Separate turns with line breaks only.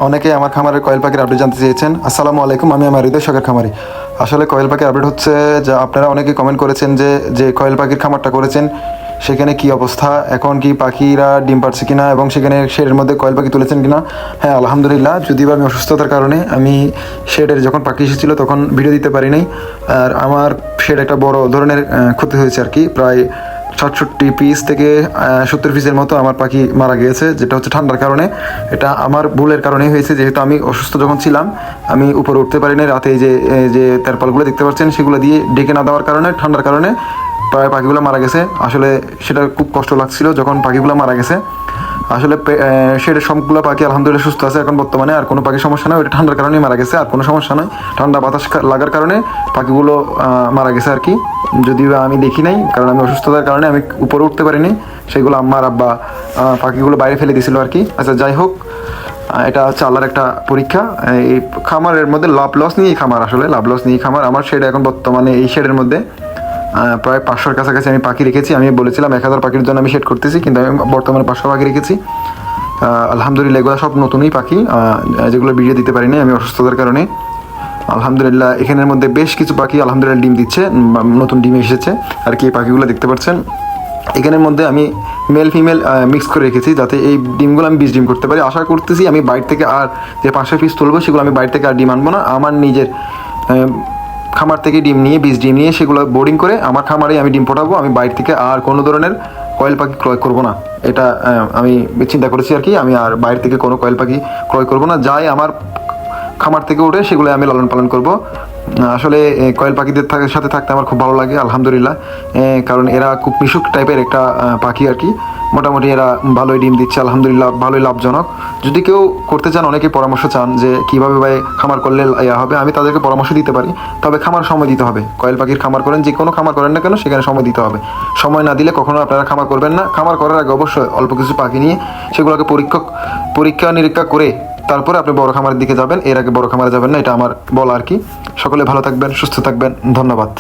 অনেকে আমার খামারের কয়েল পাখির আপডেট জানতে চেয়েছেন। আসসালামু আলাইকুম, আমি আমার হৃদয় শখের খামারি। আসলে কয়েল পাখির আপডেট হচ্ছে যে আপনারা অনেকেই কমেন্ট করেছেন যে যে কয়েল পাখির খামারটা করেছেন সেখানে কি অবস্থা, এখন কি পাখিরা ডিম পাড়ছে কিনা এবং সেখানে শেডের মধ্যে কয়েল পাখি তুলেছেন কিনা। হ্যাঁ, আলহামদুলিল্লাহ, যদিও আমি অসুস্থতার কারণে আমি শেডের যখন পাখি এসেছিলো তখন ভিডিও দিতে পারি নাই। আর আমার শেড একটা বড় ধরনের ক্ষতি হয়েছে আর কি, প্রায় 67 পিস থেকে 70 পিসের মতো আমার পাখি মারা গিয়েছে, যেটা হচ্ছে ঠান্ডার কারণে। এটা আমার ভুলের কারণেই হয়েছে, যেহেতু আমি অসুস্থ যখন ছিলাম আমি উপরে উঠতে পারিনি। রাতে যে তেরপালগুলো দেখতে পাচ্ছেন সেগুলো দিয়ে ডেকে না দেওয়ার কারণে ঠান্ডার কারণে প্রায় পাখিগুলো মারা গেছে। আসলে সেটা খুব কষ্ট লাগছিল যখন পাখিগুলো মারা গেছে। আসলে সেটা সবগুলো পাখি আলহামদুলিল্লাহ সুস্থ আছে এখন বর্তমানে, আর কোনো পাখির সমস্যা নয়। ওটা ঠান্ডার কারণেই মারা গেছে, আর কোনো সমস্যা নয়। ঠান্ডা বাতাস লাগার কারণে পাখিগুলো মারা গেছে আর কি, যদিও আমি দেখি নাই, কারণ আমি অসুস্থতার কারণে আমি উপরে উঠতে পারিনি। সেগুলো আম্মার আব্বা পাখিগুলো বাইরে ফেলে দিয়েছিল আর কি। আচ্ছা, যাই হোক, এটা হচ্ছে আল্লাহর একটা পরীক্ষা। এই খামারের মধ্যে লাভ লস নিয়েই খামার, আসলে লাভ লস নিয়েই খামার। আমার শেড এখন বর্তমানে এই শেডের মধ্যে প্রায় 500-র কাছাকাছি আমি পাখি রেখেছি। আমি বলেছিলাম 1000 পাখির জন্য আমি শেড করতেছি, কিন্তু আমি বর্তমানে 500 পাখি রেখেছি। আলহামদুলিল্লাহ, এগুলো সব নতুনই পাখি, যেগুলো ভিডিও দিতে পারিনি আমি অসুস্থতার কারণে। আলহামদুলিল্লাহ, এখানের মধ্যে বেশ কিছু পাখি আলহামদুলিল্লাহ ডিম দিচ্ছে, নতুন ডিম এসেছে আর কি। এই পাখিগুলো দেখতে পাচ্ছেন, এখানের মধ্যে আমি মেল ফিমেল মিক্স করে রেখেছি, যাতে এই ডিমগুলো আমি 20 ডিম করতে পারি। আশা করতেছি আমি বাইরে থেকে আর যে 500 পিস তুলবো সেগুলো আমি বাইরে থেকে আর ডিম আনবো না। আমার নিজের খামার থেকে ডিম নিয়ে 20 ডিম নিয়ে সেগুলো বোর্ডিং করে আমার খামারেই আমি ডিম ফোটাবো। আমি বাইরে থেকে আর কোনো ধরনের কয়েল পাখি ক্রয় করবো না, এটা আমি চিন্তা করেছি আর কি। আমি আর বাইরে থেকে কোনো কয়েল পাখি ক্রয় করবো না, যাই আমার খামার থেকে উঠে সেগুলো আমি লালন পালন করব। আসলে কয়েল পাখিদের সাথে থাকতে আমার খুব ভালো লাগে আলহামদুলিল্লাহ, কারণ এরা খুব মিশুক টাইপের একটা পাখি আর কি। মোটামুটি এরা ভালোই ডিম দিচ্ছে আলহামদুলিল্লাহ, ভালোই লাভজনক। যদি কেউ করতে চান, অনেকে পরামর্শ চান যে কীভাবে ভাই খামার করলে হবে, আমি তাদেরকে পরামর্শ দিতে পারি। তবে খামার সময় দিতে হবে। কয়েল পাখির খামার করেন, যে কোনো খামার করেন না কেন, সেখানে সময় দিতে হবে। সময় না দিলে কখনো আপনারা খামার করবেন না। খামার করার আগে অবশ্যই অল্প কিছু পাখি নিয়ে সেগুলোকে পরীক্ষা নিরীক্ষা করে তারপরে আপনি বড় খামারের দিকে যাবেন। এর আগে বড় খামারে যাবেন না, এটা আমার বলা আর কি। সকলে ভালো থাকবেন, সুস্থ থাকবেন, ধন্যবাদ।